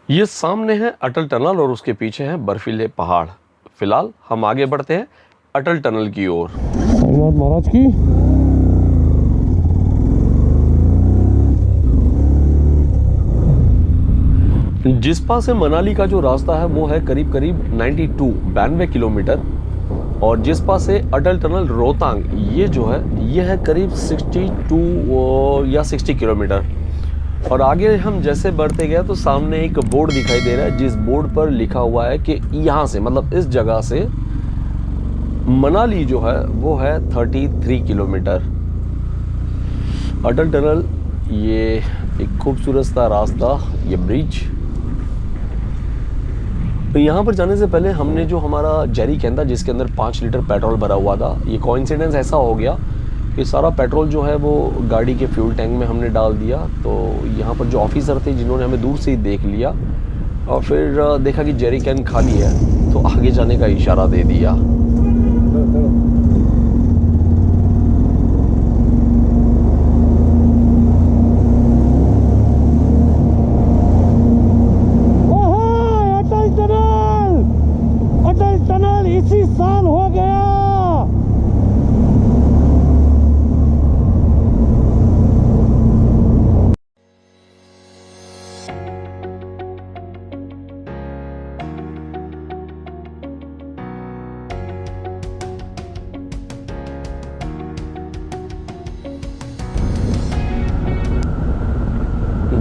ये सामने है अटल टनल और उसके पीछे है बर्फीले पहाड़। फिलहाल हम आगे बढ़ते हैं अटल टनल की ओर। साईनाथ महाराज की जिस्पा से मनाली का जो रास्ता है वो है करीब करीब 92 किलोमीटर और जिस्पा से अटल टनल रोहतांग ये जो है ये है करीब 62 या 60 किलोमीटर। और आगे हम जैसे बढ़ते गए तो सामने एक बोर्ड दिखाई दे रहा है जिस बोर्ड पर लिखा हुआ है कि यहाँ से मतलब इस जगह से मनाली जो है वो है 33 किलोमीटर। अटल टनल ये एक खूबसूरत सा रास्ता, ये ब्रिज। तो यहाँ पर जाने से पहले हमने जो हमारा जेरी कैन था जिसके अंदर 5 लीटर पेट्रोल भरा हुआ था, ये कोइंसिडेंस ऐसा हो गया कि सारा पेट्रोल जो है वो गाड़ी के फ्यूल टैंक में हमने डाल दिया। तो यहाँ पर जो ऑफिसर थे जिन्होंने हमें दूर से ही देख लिया और फिर देखा कि जेरी कैन खाली है तो आगे जाने का इशारा दे दिया। अटल टनल इसी साल हो गया।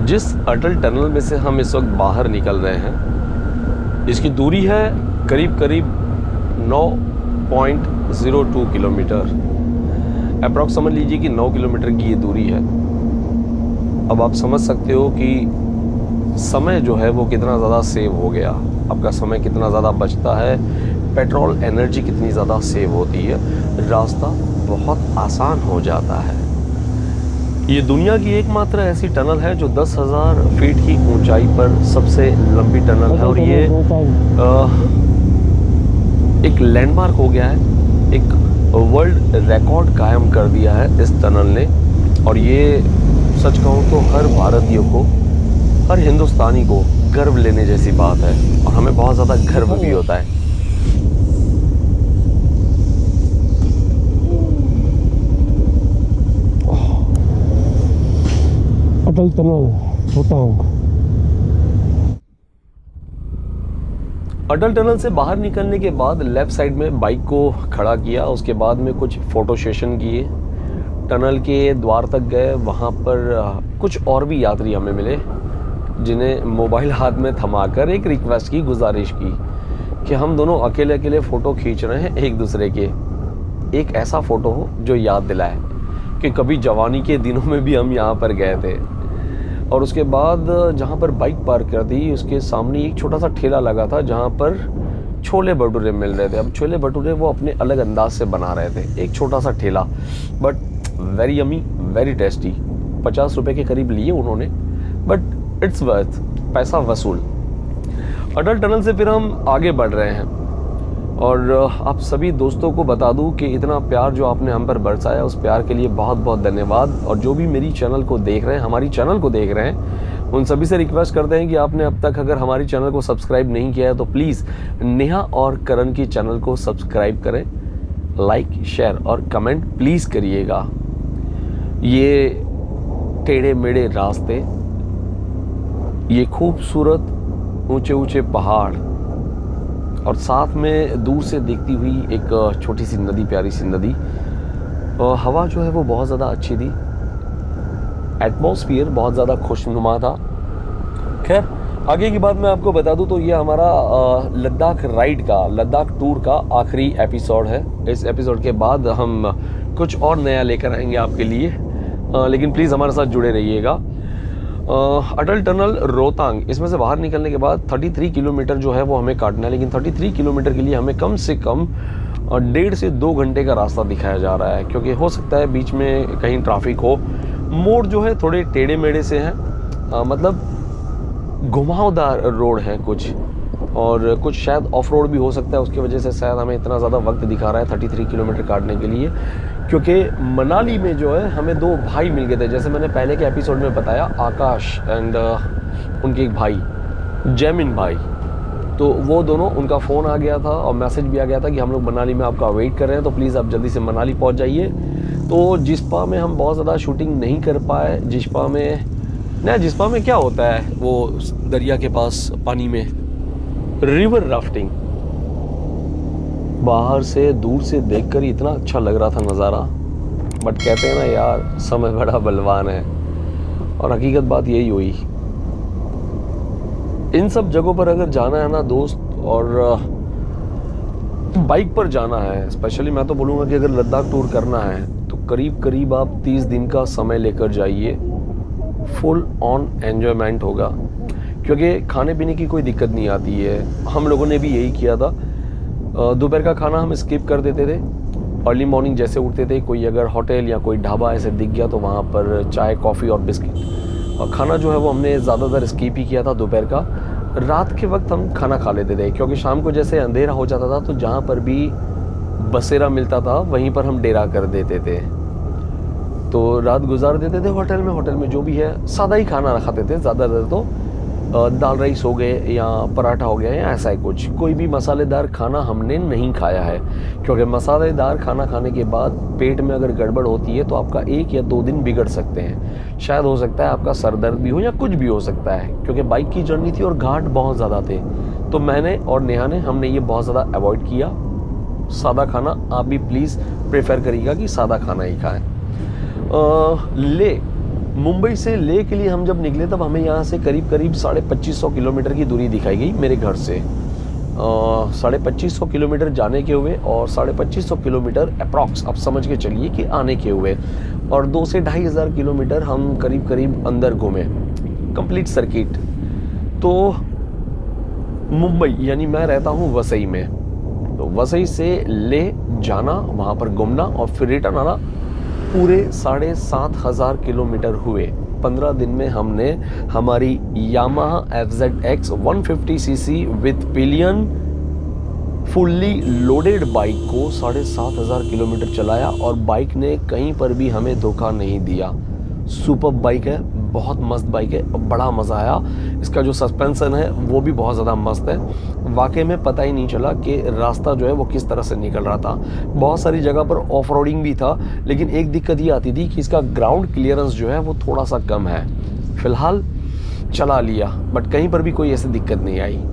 जिस अटल टनल में से हम इस वक्त बाहर निकल रहे हैं इसकी दूरी है करीब करीब 9.02 किलोमीटर। अप्रॉक्स समझ लीजिए कि 9 किलोमीटर की ये दूरी है। अब आप समझ सकते हो कि समय जो है वो कितना ज़्यादा सेव हो गया, आपका समय कितना ज़्यादा बचता है, पेट्रोल एनर्जी कितनी ज़्यादा सेव होती है, रास्ता बहुत आसान हो जाता है। ये दुनिया की एकमात्र ऐसी टनल है जो 10,000 फीट की ऊंचाई पर सबसे लंबी टनल है और ये एक लैंडमार्क हो गया है, एक वर्ल्ड रिकॉर्ड कायम कर दिया है इस टनल ने। और ये सच कहूँ तो हर भारतीय को, हर हिंदुस्तानी को गर्व लेने जैसी बात है और हमें बहुत ज़्यादा गर्व भी होता है। अटल टनल रोहतांग। अटल टनल से बाहर निकलने के बाद लेफ्ट साइड में बाइक को खड़ा किया, उसके बाद में कुछ फ़ोटो सेशन किए, टनल के द्वार तक गए। वहाँ पर कुछ और भी यात्री हमें मिले जिन्हें मोबाइल हाथ में थमाकर एक रिक्वेस्ट की, गुजारिश की कि हम दोनों अकेले अकेले फ़ोटो खींच रहे हैं एक दूसरे के, एक ऐसा फ़ोटो हो जो याद दिलाए कि कभी जवानी के दिनों में भी हम यहाँ पर गए थे। और उसके बाद जहाँ पर बाइक पार्क कर दी उसके सामने एक छोटा सा ठेला लगा था जहाँ पर छोले भटूरे मिल रहे थे। अब छोले भटूरे वो अपने अलग अंदाज से बना रहे थे, एक छोटा सा ठेला, but very yummy, very tasty. 50 रुपये के करीब लिए उन्होंने, बट इट्स वर्थ, पैसा वसूल। अटल टनल से फिर हम आगे बढ़ रहे हैं और आप सभी दोस्तों को बता दूं कि इतना प्यार जो आपने हम पर बरसाया उस प्यार के लिए बहुत बहुत धन्यवाद। और जो भी मेरी चैनल को देख रहे हैं, हमारी चैनल को देख रहे हैं, उन सभी से रिक्वेस्ट करते हैं कि आपने अब तक अगर हमारी चैनल को सब्सक्राइब नहीं किया है तो प्लीज़ नेहा और करण की चैनल को सब्सक्राइब करें, लाइक, शेयर और कमेंट प्लीज़ करिएगा। ये टेढ़े मेढ़े रास्ते, ये खूबसूरत ऊंचे ऊंचे पहाड़ और साथ में दूर से दिखती हुई एक छोटी सी नदी, प्यारी सी नदी। और हवा जो है वो बहुत ज़्यादा अच्छी थी, एटमॉस्फेयर बहुत ज़्यादा खुशनुमा था। खैर आगे की बात मैं आपको बता दूं तो ये हमारा लद्दाख राइड का, लद्दाख टूर का आखिरी एपिसोड है। इस एपिसोड के बाद हम कुछ और नया लेकर आएंगे आपके लिए, लेकिन प्लीज़ हमारे साथ जुड़े रहिएगा। अटल टनल रोहतांग, इसमें से बाहर निकलने के बाद 33 किलोमीटर जो है वो हमें काटना है, लेकिन 33 किलोमीटर के लिए हमें कम से कम 1.5 से 2 घंटे का रास्ता दिखाया जा रहा है, क्योंकि हो सकता है बीच में कहीं ट्रैफिक हो। मोड़ जो है थोड़े टेढ़े मेढ़े से हैं, मतलब घुमावदार रोड हैं कुछ, और कुछ शायद ऑफ रोड भी हो सकता है, उसकी वजह से शायद हमें इतना ज़्यादा वक्त दिखा रहा है 33 किलोमीटर काटने के लिए। क्योंकि मनाली में जो है हमें 2 भाई मिल गए थे, जैसे मैंने पहले के एपिसोड में बताया, आकाश एंड उनके एक भाई, जैमिन भाई। तो वो दोनों, उनका फ़ोन आ गया था और मैसेज भी आ गया था कि हम लोग मनाली में आपका वेट कर रहे हैं, तो प्लीज़ आप जल्दी से मनाली पहुंच जाइए। तो जिस्पा में हम बहुत ज़्यादा शूटिंग नहीं कर पाए। जिस्पा में क्या होता है, वो दरिया के पास पानी में रिवर राफ्टिंग। बाहर से दूर से देखकर ही इतना अच्छा लग रहा था नज़ारा, बट कहते हैं ना यार, समय बड़ा बलवान है, और हकीकत बात यही हुई। इन सब जगहों पर अगर जाना है ना दोस्त, और बाइक पर जाना है स्पेशली, मैं तो बोलूँगा कि अगर लद्दाख टूर करना है तो करीब करीब आप 30 दिन का समय लेकर जाइए। फुल ऑन एन्जॉयमेंट होगा, क्योंकि खाने पीने की कोई दिक्कत नहीं आती है। हम लोगों ने भी यही किया था। दोपहर का खाना हम स्किप कर देते थे। अर्ली मॉर्निंग जैसे उठते थे, कोई अगर होटल या कोई ढाबा ऐसे दिख गया तो वहाँ पर चाय, कॉफ़ी और बिस्किट, और खाना जो है वो हमने ज़्यादातर स्किप ही किया था दोपहर का। रात के वक्त हम खाना खा लेते थे, क्योंकि शाम को जैसे अंधेरा हो जाता था तो जहाँ पर भी बसेरा मिलता था वहीं पर हम डेरा कर देते थे, तो रात गुजार देते थे होटल में जो भी है सादा ही खाना खाते थे। ज़्यादातर तो दाल राइस हो गए या पराठा हो गया या ऐसा ही कुछ, कोई भी मसालेदार खाना हमने नहीं खाया है, क्योंकि मसालेदार खाना खाने के बाद पेट में अगर गड़बड़ होती है तो आपका 1 या 2 दिन बिगड़ सकते हैं। शायद हो सकता है आपका सर दर्द भी हो या कुछ भी हो सकता है, क्योंकि बाइक की जर्नी थी और घाट बहुत ज़्यादा थे। तो मैंने और नेहा ने, हमने ये बहुत ज़्यादा अवॉइड किया। सादा खाना आप भी प्लीज़ प्रेफर करिएगा कि सादा खाना ही खाएँ। ले मुंबई से ले के लिए हम जब निकले तब हमें यहाँ से करीब 2500 किलोमीटर की दूरी दिखाई गई मेरे घर से। 2500 किलोमीटर जाने के हुए और 2550 किलोमीटर अप्रॉक्स आप समझ के चलिए कि आने के हुए, और 2 से 2500 किलोमीटर हम करीब अंदर घूमे, कंप्लीट सर्किट। तो मुंबई, यानी मैं रहता हूँ वसई में, तो वसई से ले जाना, वहाँ पर घूमना और फिर रिटर्न आना, पूरे 7500 किलोमीटर हुए। 15 दिन में हमने हमारी Yamaha FZX 150cc with pillion fully loaded bike को 7500 किलोमीटर चलाया, और बाइक ने कहीं पर भी हमें धोखा नहीं दिया। सुपर बाइक है, बहुत मस्त बाइक है, बड़ा मज़ा आया। इसका जो सस्पेंशन है वो भी बहुत ज़्यादा मस्त है। वाकई में पता ही नहीं चला कि रास्ता जो है वो किस तरह से निकल रहा था। बहुत सारी जगह पर ऑफ रोडिंग भी था, लेकिन एक दिक्कत ये आती थी कि इसका ग्राउंड क्लियरेंस जो है वो थोड़ा सा कम है। फ़िलहाल चला लिया, बट कहीं पर भी कोई ऐसी दिक्कत नहीं आई।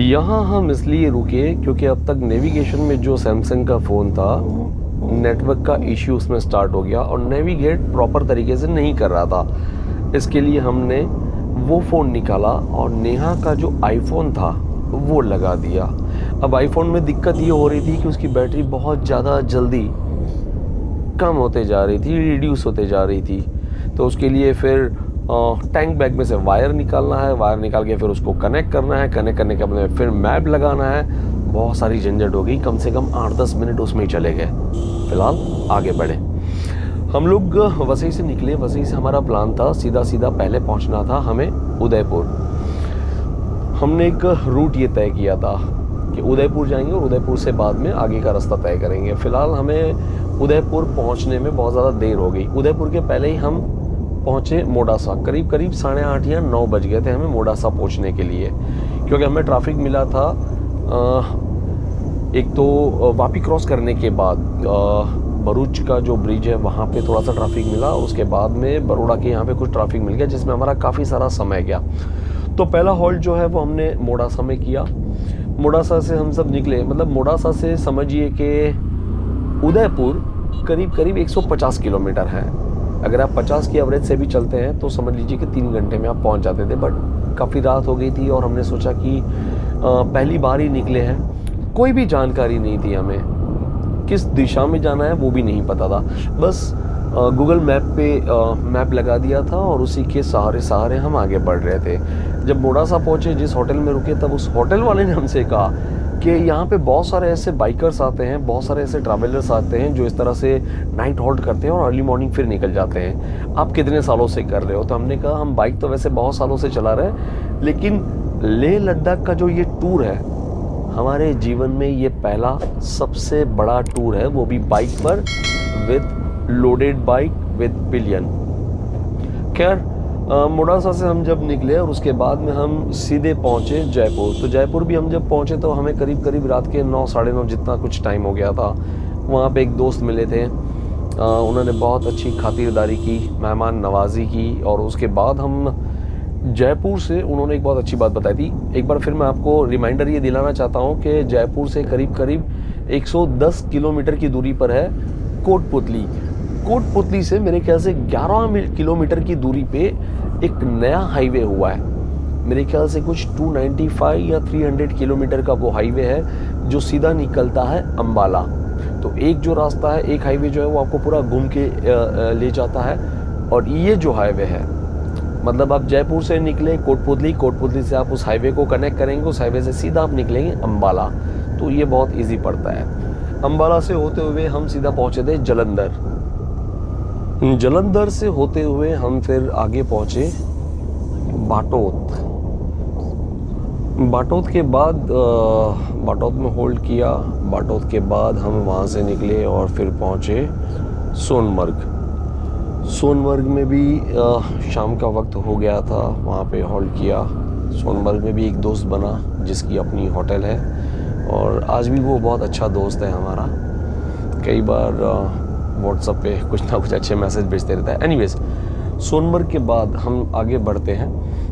यहाँ हम इसलिए रुके क्योंकि अब तक नेविगेशन में जो सैमसंग का फ़ोन था, नेटवर्क का इश्यू उसमें स्टार्ट हो गया और नेविगेट प्रॉपर तरीके से नहीं कर रहा था। इसके लिए हमने वो फ़ोन निकाला और नेहा का जो आईफोन था वो लगा दिया। अब आईफोन में दिक्कत ये हो रही थी कि उसकी बैटरी बहुत ज़्यादा जल्दी कम होते जा रही थी, रिड्यूस होते जा रही थी। तो उसके लिए फिर टैंक बैग में से वायर निकालना है, वायर निकाल के फिर उसको कनेक्ट करना है, कनेक्ट करने के बाद फिर मैप लगाना है। बहुत सारी झंझट हो गई, कम से कम 8-10 मिनट उसमें ही चले गए। फिलहाल आगे बढ़े। हम लोग वसई से निकले। वसई से हमारा प्लान था सीधा पहले पहुंचना था हमें उदयपुर। हमने एक रूट ये तय किया था कि उदयपुर जाएंगे और उदयपुर से बाद में आगे का रास्ता तय करेंगे। फिलहाल हमें उदयपुर पहुंचने में बहुत ज़्यादा देर हो गई। उदयपुर के पहले ही हम पहुंचे मोडासा। करीब 8:30 या 9 बज गए थे हमें मोडासा पहुंचने के लिए, क्योंकि हमें ट्रैफिक मिला था। एक तो वापी क्रॉस करने के बाद भरूच का जो ब्रिज है वहाँ पे थोड़ा सा ट्रैफिक मिला, उसके बाद में बड़ौदा के यहाँ पे कुछ ट्रैफिक मिल गया, जिसमें हमारा काफ़ी सारा समय गया। तो पहला हॉल्ट जो है वो हमने मोडासा में किया। मोडासा से हम सब निकले, मतलब मोडासा से समझिए कि उदयपुर करीब करीब 150 किलोमीटर है। अगर आप 50 की एवरेज से भी चलते हैं तो समझ लीजिए कि 3 घंटे में आप पहुंच जाते थे। बट काफ़ी रात हो गई थी और हमने सोचा कि पहली बार ही निकले हैं, कोई भी जानकारी नहीं थी हमें, किस दिशा में जाना है वो भी नहीं पता था। बस गूगल मैप पे मैप लगा दिया था और उसी के सहारे सहारे हम आगे बढ़ रहे थे। जब मोडासा पहुँचे, जिस होटल में रुके, तब उस होटल वाले ने हमसे कहा कि यहाँ पे बहुत सारे ऐसे बाइकर्स आते हैं, बहुत सारे ऐसे ट्रैवलर्स आते हैं जो इस तरह से नाइट हॉल्ट करते हैं और अर्ली मॉर्निंग फिर निकल जाते हैं। आप कितने सालों से कर रहे हो? तो हमने कहा हम बाइक तो वैसे बहुत सालों से चला रहे हैं, लेकिन लेह लद्दाख का जो ये टूर है, हमारे जीवन में ये पहला सबसे बड़ा टूर है, वो भी बाइक पर, with loaded bike with pillion. खैर मोडासा से हम जब निकले और उसके बाद में हम सीधे पहुंचे जयपुर। तो जयपुर भी हम जब पहुंचे तो हमें करीब करीब रात के 9 साढ़े 9 जितना कुछ टाइम हो गया था। वहाँ पे एक दोस्त मिले थे, उन्होंने बहुत अच्छी खातिरदारी की, मेहमान नवाजी की। और उसके बाद हम जयपुर से, उन्होंने एक बहुत अच्छी बात बताई थी। एक बार फिर मैं आपको रिमाइंडर ये दिलाना चाहता हूँ कि जयपुर से करीब करीब 110 किलोमीटर की दूरी पर है कोटपुतली। कोटपुतली से मेरे ख्याल से 11 किलोमीटर की दूरी पे एक नया हाईवे हुआ है। मेरे ख्याल से कुछ 295 या 300 किलोमीटर का वो हाईवे है जो सीधा निकलता है अंबाला। तो एक जो रास्ता है, एक हाईवे जो है वो आपको पूरा घूम के ले जाता है। और ये जो हाईवे है, मतलब आप जयपुर से निकले कोटपुतली, कोटपुतली से आप उस हाईवे को कनेक्ट करेंगे, उस हाईवे से सीधा आप निकलेंगे अंबाला। तो ये बहुत ईजी पड़ता है। अंबाला से होते हुए हम सीधा पहुँचे थे जलंधर। जलंधर से होते हुए हम फिर आगे पहुँचे बाटोत। बाटोत के बाद बाटोत में होल्ड किया। बाटोत के बाद हम वहाँ से निकले और फिर पहुँचे सोनमर्ग। सोनमर्ग में भी शाम का वक्त हो गया था, वहाँ पे होल्ड किया। सोनमर्ग में भी एक दोस्त बना जिसकी अपनी होटल है और आज भी वो बहुत अच्छा दोस्त है हमारा। कई बार व्हाट्सएप पे कुछ ना कुछ अच्छे मैसेज भेजते रहता है। एनीवेज, सोनमर्ग के बाद हम आगे बढ़ते हैं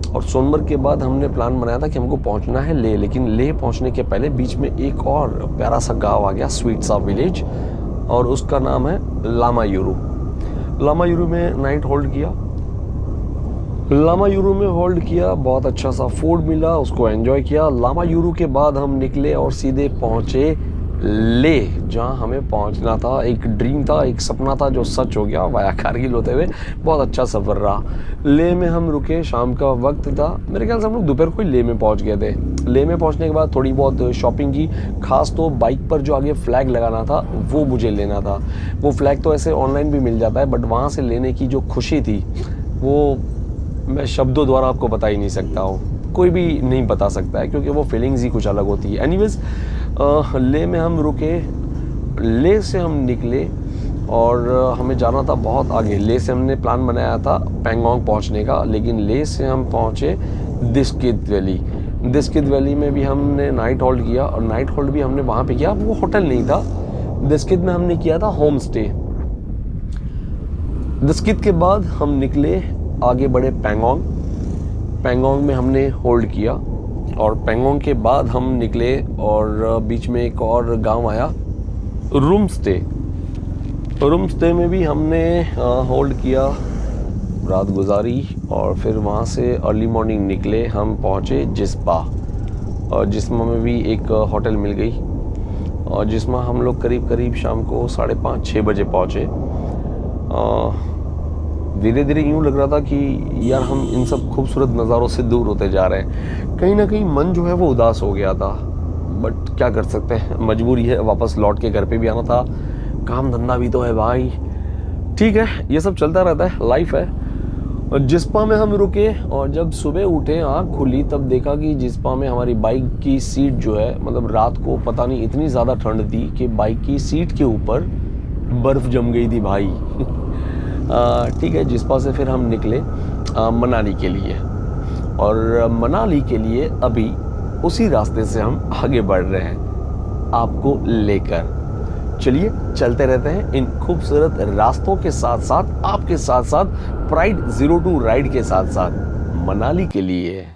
और सोनमर्ग के बाद हमने प्लान बनाया था कि हमको पहुंचना है लेह। लेकिन लेह पहुंचने के पहले बीच में एक और प्यारा सा गांव आ गया, स्वीट सा विलेज, और उसका नाम है लामायुरू। लामायुरू में नाइट होल्ड किया। लामायुरू में होल्ड किया, बहुत अच्छा सा फूड मिला, उसको एंजॉय किया। लामायुरू के बाद हम निकले और सीधे पहुंचे लेह, जहाँ हमें पहुंचना था। एक ड्रीम था, एक सपना था जो सच हो गया वाया कारगिल होते हुए। बहुत अच्छा सफ़र रहा। लेह में हम रुके, शाम का वक्त था, मेरे ख्याल से हम लोग दोपहर को ही लेह में पहुंच गए थे। लेह में पहुंचने के बाद थोड़ी बहुत शॉपिंग की, खास तो बाइक पर जो आगे फ्लैग लगाना था वो मुझे लेना था। वो फ्लैग तो ऐसे ऑनलाइन भी मिल जाता है, बट वहाँ से लेने की जो खुशी थी वो मैं शब्दों द्वारा आपको बता ही नहीं सकता हूँ, कोई भी नहीं बता सकता है, क्योंकि वो फीलिंग्स ही कुछ अलग होती है। एनीवेज, लेह में हम रुके, लेह से हम निकले और हमें जाना था बहुत आगे। लेह से हमने प्लान बनाया था पैंगोंग पहुंचने का, लेकिन लेह से हम पहुंचे दिस्कित वैली। दिस्कित वैली में भी हमने नाइट होल्ड किया और नाइट होल्ड भी हमने वहाँ पे किया। वो होटल नहीं था, दिस्कित में हमने किया था होम स्टे। दिस्कित के बाद हम निकले, आगे बढ़े पैंगोंग। पैंगोंग में हमने होल्ड किया और पैंगोंग के बाद हम निकले और बीच में एक और गांव आया, रूम स्टे। रूम स्टे में भी हमने होल्ड किया, रात गुजारी और फिर वहाँ से अर्ली मॉर्निंग निकले। हम पहुँचे जिस्पा और जिस्पा में भी एक होटल मिल गई और जिस्पा हम लोग करीब करीब शाम को 5:30-6 बजे पहुँचे। धीरे धीरे यूँ लग रहा था कि यार हम इन सब खूबसूरत नज़ारों से दूर होते जा रहे हैं। कहीं ना कहीं मन जो है वो उदास हो गया था, बट क्या कर सकते हैं, मजबूरी है, वापस लौट के घर पे भी आना था, काम धंधा भी तो है भाई। ठीक है, ये सब चलता रहता है, लाइफ है। और जिस्पा में हम रुके और जब सुबह उठे, आँख खुली, तब देखा कि जिस्पा में हमारी बाइक की सीट जो है, मतलब रात को पता नहीं इतनी ज़्यादा ठंड थी कि बाइक की सीट के ऊपर बर्फ़ जम गई थी भाई। ठीक है, जिस्पा से फिर हम निकले मनाली के लिए और मनाली के लिए अभी उसी रास्ते से हम आगे बढ़ रहे हैं आपको लेकर। चलिए चलते रहते हैं इन खूबसूरत रास्तों के साथ साथ, आपके साथ साथ प्राइड 02 राइड के साथ साथ मनाली के लिए।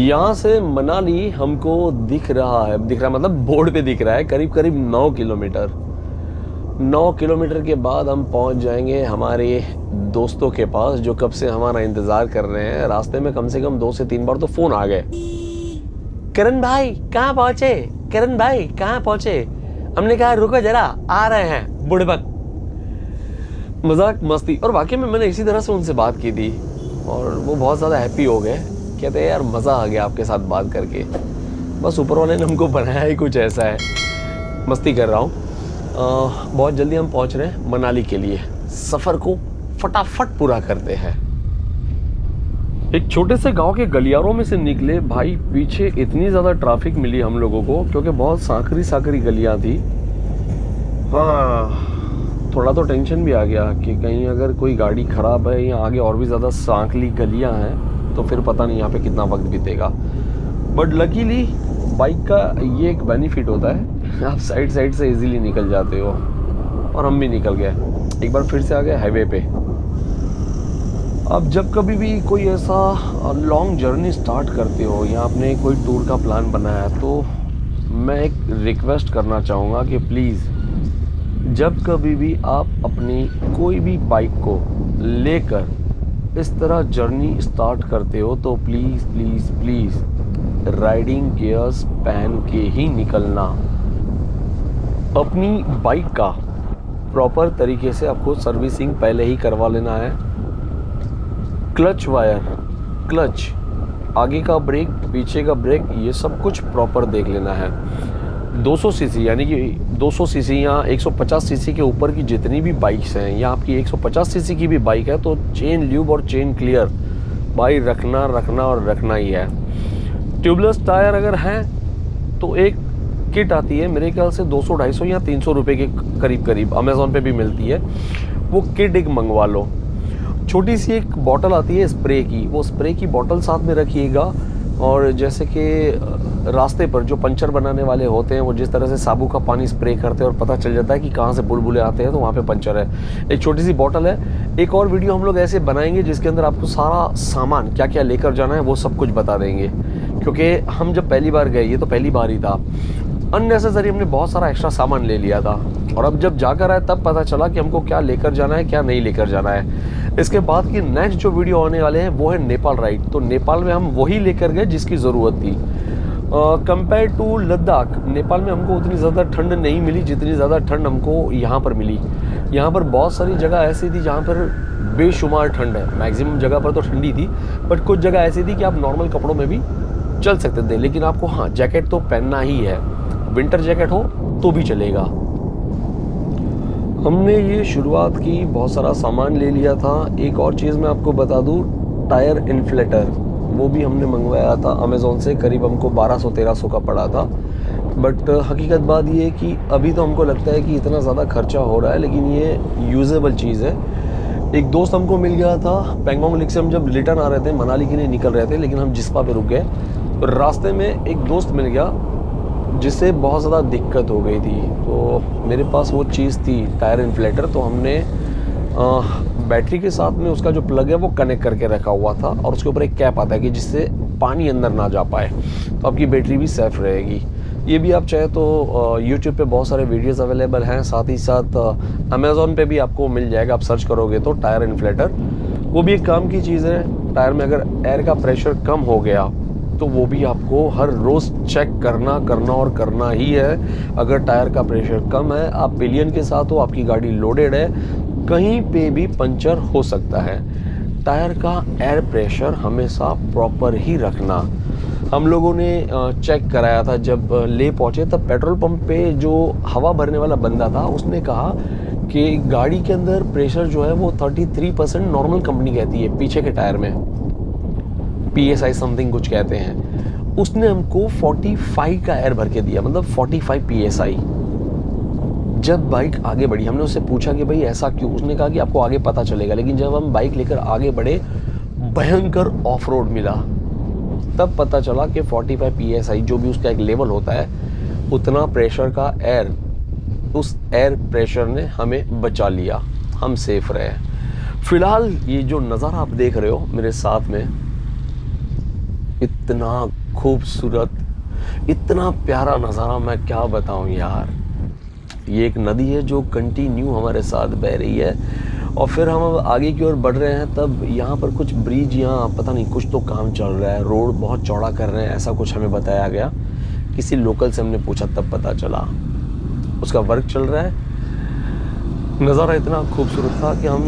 यहाँ से मनाली हमको दिख रहा मतलब बोर्ड पे दिख रहा है करीब करीब 9 किलोमीटर। 9 किलोमीटर के बाद हम पहुँच जाएंगे हमारे दोस्तों के पास जो कब से हमारा इंतज़ार कर रहे हैं। रास्ते में कम से कम 2 से 3 बार तो फ़ोन आ गए, करण भाई कहाँ पहुँचे, करण भाई कहाँ पहुँचे। हमने कहा रुको जरा आ रहे हैं, बुड़बक। मजाक मस्ती। और वाकई में मैंने इसी तरह से उनसे बात की थी और वो बहुत ज़्यादा हैप्पी हो गए। कहते हैं यार मज़ा आ गया आपके साथ बात करके, बस ऊपर वाले ने हमको बनाया ही कुछ ऐसा है। मस्ती कर रहा हूँ। बहुत जल्दी हम पहुँच रहे हैं मनाली के लिए। सफ़र को फटाफट पूरा करते हैं। एक छोटे से गांव के गलियारों में से निकले भाई, पीछे इतनी ज़्यादा ट्रैफिक मिली हम लोगों को क्योंकि बहुत सांकरी सांकरी गलियाँ थी। हाँ, थोड़ा तो टेंशन भी आ गया कि कहीं अगर कोई गाड़ी ख़राब है या आगे और भी ज़्यादा सांकली गलियाँ हैं तो फिर पता नहीं यहाँ पे कितना वक्त बीतेगा। बट लकीली बाइक का ये एक बेनिफिट होता है, आप साइड से इजीली निकल जाते हो और हम भी निकल गए। एक बार फिर से आ गए हाईवे पे। अब जब कभी भी कोई ऐसा लॉन्ग जर्नी स्टार्ट करते हो या आपने कोई टूर का प्लान बनाया तो मैं एक रिक्वेस्ट करना चाहूँगा कि प्लीज़ जब कभी भी आप अपनी कोई भी बाइक को लेकर इस तरह जर्नी स्टार्ट करते हो तो please please please riding gears पहन के ही निकलना। अपनी बाइक का प्रॉपर तरीके से आपको सर्विसिंग पहले ही करवा लेना है। क्लच वायर, क्लच, आगे का ब्रेक, पीछे का ब्रेक, ये सब कुछ प्रॉपर देख लेना है। 200 सीसी यानी कि 200 सीसी या 150 सीसी के ऊपर की जितनी भी बाइक्स हैं या आपकी 150 सीसी की भी बाइक है तो चेन ल्यूब और चेन क्लियर भाई रखना ही है। ट्यूबलेस टायर अगर हैं तो एक किट आती है मेरे ख्याल से 200, 250 या 300 रुपये के करीब अमेज़ॉन पे भी मिलती है। वो किट एक मंगवा लो। छोटी सी एक बॉटल आती है स्प्रे की, वो स्प्रे की बॉटल साथ में रखिएगा। और जैसे कि रास्ते पर जो पंचर बनाने वाले होते हैं वो जिस तरह से साबु का पानी स्प्रे करते हैं और पता चल जाता है कि कहाँ से बुलबुले आते हैं तो वहाँ पे पंचर है, एक छोटी सी बॉटल है। एक और वीडियो हम लोग ऐसे बनाएंगे जिसके अंदर आपको सारा सामान क्या क्या लेकर जाना है वो सब कुछ बता देंगे, क्योंकि हम जब पहली बार गए, ये तो पहली बार ही था, अननेसेसरी हमने बहुत सारा एक्स्ट्रा सामान ले लिया था और अब जब जाकर आए तब पता चला कि हमको क्या लेकर जाना है क्या नहीं लेकर जाना है। इसके बाद की नेक्स्ट जो वीडियो आने वाले हैं वो है नेपाल राइड। तो नेपाल में हम वही लेकर गए जिसकी ज़रूरत थी। कंपेयर टू लद्दाख, नेपाल में हमको उतनी ज़्यादा ठंड नहीं मिली जितनी ज़्यादा ठंड हमको यहाँ पर मिली। यहाँ पर बहुत सारी जगह ऐसी थी जहाँ पर बेशुमार ठंड है। मैक्सिमम जगह पर तो ठंडी थी बट कुछ जगह ऐसी थी कि आप नॉर्मल कपड़ों में भी चल सकते थे, लेकिन आपको हाँ जैकेट तो पहनना ही है। विंटर जैकेट हो तो भी चलेगा। हमने ये शुरुआत की, बहुत सारा सामान ले लिया था। एक और चीज़ मैं आपको बता दूं, टायर इन्फ्लेटर वो भी हमने मंगवाया था अमेज़ॉन से, करीब हमको 1200-1300 का पड़ा था। बट हकीकत बात ये है कि अभी तो हमको लगता है कि इतना ज़्यादा खर्चा हो रहा है, लेकिन ये यूजेबल चीज़ है। एक दोस्त हमको मिल गया था पेंगोंग लेक से, हम जब रिटर्न आ रहे थे मनाली के लिए निकल रहे थे, लेकिन हम जिस्पा पे रुक गए तो रास्ते में एक दोस्त मिल गया जिससे बहुत ज़्यादा दिक्कत हो गई थी। तो मेरे पास वो चीज़ थी टायर इन्फ्लेटर, तो हमने बैटरी के साथ में उसका जो प्लग है वो कनेक्ट करके रखा हुआ था और उसके ऊपर एक कैप आता है कि जिससे पानी अंदर ना जा पाए, तो आपकी बैटरी भी सेफ रहेगी। ये भी आप चाहे तो यूट्यूब पे बहुत सारे वीडियोस अवेलेबल हैं, साथ ही साथ अमेज़ॉन पे भी आपको मिल जाएगा, आप सर्च करोगे तो टायर इन्फ्लेटर। वो भी एक काम की चीज़ है। टायर में अगर एयर का प्रेशर कम हो गया तो वो भी आपको हर रोज़ चेक करना ही है। अगर टायर का प्रेशर कम है, आप पिलियन के साथ हो, आपकी गाड़ी लोडेड है, कहीं पे भी पंचर हो सकता है। टायर का एयर प्रेशर हमेशा प्रॉपर ही रखना। हम लोगों ने चेक कराया था, जब ले पहुँचे तब पेट्रोल पंप पे जो हवा भरने वाला बंदा था उसने कहा कि गाड़ी के अंदर प्रेशर जो है वो 33% नॉर्मल कंपनी कहती है, पीछे के टायर में PSI समथिंग कुछ कहते हैं। उसने हमको 45 का एयर भर के दिया, मतलब 45 PSI। जब बाइक आगे बढ़ी, हमने उससे पूछा कि भाई ऐसा क्यों, उसने कहा कि आपको आगे पता चलेगा। लेकिन जब हम बाइक लेकर आगे बढ़े, भयंकर ऑफ रोड मिला, तब पता चला कि 45 PSI जो भी उसका एक लेवल होता है, उतना प्रेशर का एयर, उस एयर प्रेशर ने हमें बचा लिया, हम सेफ रहे। फिलहाल ये जो नज़ारा आप देख रहे हो मेरे साथ में, इतना खूबसूरत, इतना प्यारा नज़ारा, मैं क्या बताऊं यार। ये एक नदी है जो कंटिन्यू हमारे साथ बह रही है, और फिर हम अब आगे की ओर बढ़ रहे हैं, तब यहाँ पर कुछ ब्रिज, यहाँ पता नहीं कुछ तो काम चल रहा है, रोड बहुत चौड़ा कर रहे हैं, ऐसा कुछ हमें बताया गया। किसी लोकल से हमने पूछा तब पता चला उसका वर्क चल रहा है। नज़ारा इतना खूबसूरत था कि हम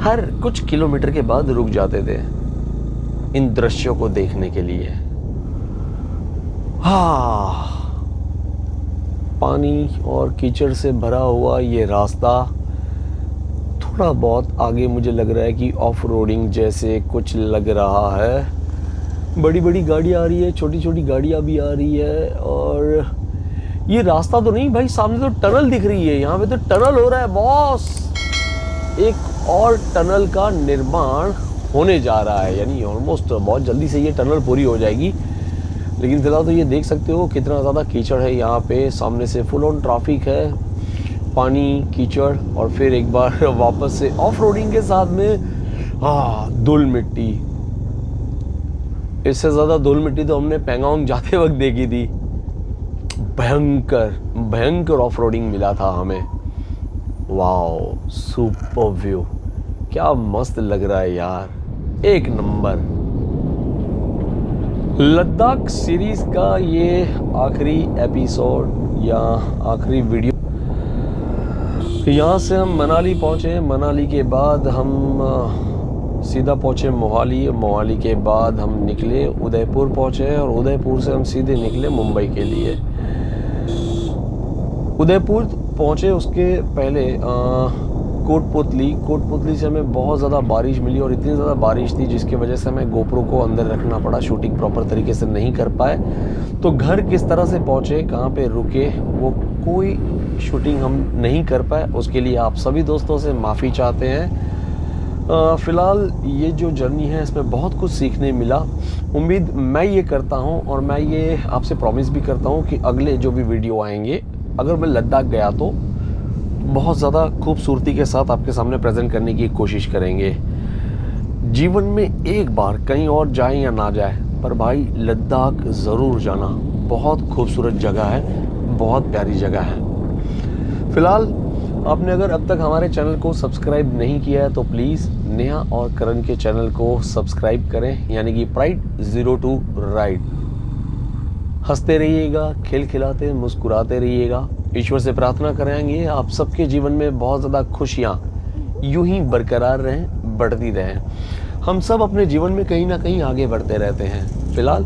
हर कुछ किलोमीटर के बाद रुक जाते थे इन दृश्यों को देखने के लिए। हाँ, पानी और कीचड़ से भरा हुआ ये रास्ता, थोड़ा बहुत आगे मुझे लग रहा है कि ऑफ रोडिंग जैसे कुछ लग रहा है। बड़ी बड़ी गाड़ियाँ आ रही है, छोटी छोटी गाड़ियाँ भी आ रही है, और ये रास्ता तो नहीं भाई, सामने तो टनल दिख रही है, यहाँ पे तो टनल हो रहा है बॉस। एक और टनल का निर्माण होने जा रहा है, यानी ऑलमोस्ट बहुत जल्दी से ये टनल पूरी हो जाएगी। लेकिन फिलहाल तो ये देख सकते हो कितना ज़्यादा कीचड़ है यहाँ पे, सामने से फुल ऑन ट्रैफिक है, पानी, कीचड़, और फिर एक बार वापस से ऑफ रोडिंग के साथ में धूल मिट्टी। इससे ज़्यादा धूल मिट्टी तो हमने पैंगोंग जाते वक्त देखी थी। भयंकर भयंकर ऑफ रोडिंग मिला था हमें। वाओ, सुपर व्यू, क्या मस्त लग रहा है यार, एक नंबर। लद्दाख सीरीज का ये आखिरी एपिसोड या आखिरी वीडियो। यहाँ से हम मनाली पहुँचे, मनाली के बाद हम सीधा पहुँचे मोहाली, मोहाली के बाद हम निकले उदयपुर पहुँचे, और उदयपुर से हम सीधे निकले मुंबई के लिए। उदयपुर पहुँचे उसके पहले कोटपुतली से हमें बहुत ज़्यादा बारिश मिली, और इतनी ज़्यादा बारिश थी जिसकी वजह से हमें गोप्रो को अंदर रखना पड़ा, शूटिंग प्रॉपर तरीके से नहीं कर पाए। तो घर किस तरह से पहुँचे, कहाँ पे रुके, वो कोई शूटिंग हम नहीं कर पाए, उसके लिए आप सभी दोस्तों से माफ़ी चाहते हैं। फ़िलहाल ये जो जर्नी है इसमें बहुत कुछ सीखने मिला। उम्मीद मैं ये करता हूँ, और मैं ये आपसे प्रॉमिस भी करता हूँ कि अगले जो भी वीडियो आएंगे, अगर मैं लद्दाख गया तो बहुत ज़्यादा खूबसूरती के साथ आपके सामने प्रेजेंट करने की कोशिश करेंगे। जीवन में एक बार कहीं और जाए या ना जाए, पर भाई लद्दाख ज़रूर जाना, बहुत खूबसूरत जगह है, बहुत प्यारी जगह है। फ़िलहाल आपने अगर अब तक हमारे चैनल को सब्सक्राइब नहीं किया है तो प्लीज़ नेहा और करण के चैनल को सब्सक्राइब करें, यानी कि प्राइड 02 राइड। हंसते रहिएगा, खेल खिलाते मुस्कुराते रहिएगा। ईश्वर से प्रार्थना करेंगे आप सबके जीवन में बहुत ज़्यादा खुशियाँ यूं ही बरकरार रहें, बढ़ती रहें। हम सब अपने जीवन में कहीं ना कहीं आगे बढ़ते रहते हैं। फ़िलहाल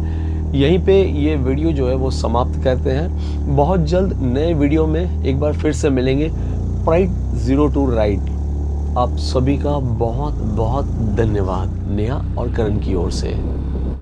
यहीं पे ये वीडियो जो है वो समाप्त करते हैं। बहुत जल्द नए वीडियो में एक बार फिर से मिलेंगे। प्राइड 02 राइड, आप सभी का बहुत बहुत धन्यवाद नेहा और करण की ओर से।